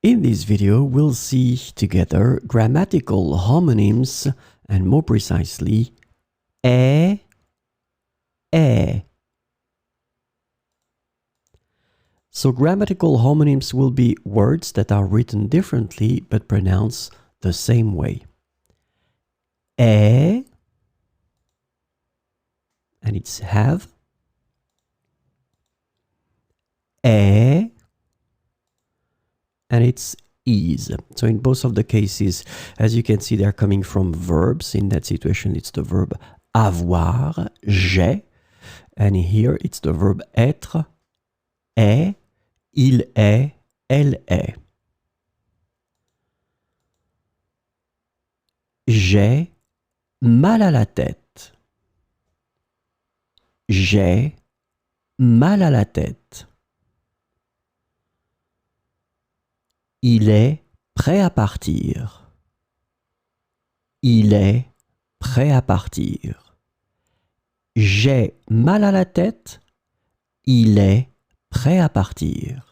In this video, we'll see together grammatical homonyms and more precisely, est. So grammatical homonyms will be words that are written differently but pronounced the same way. Est, and it's have. Est, and it's is. So in both of the cases, as you can see, they're coming from verbs. In that situation, it's the verb avoir, j'ai. And here, it's the verb être, est, il est, elle est. J'ai mal à la tête. J'ai mal à la tête. Il est prêt à partir. Il est prêt à partir. J'ai mal à la tête. Il est prêt à partir.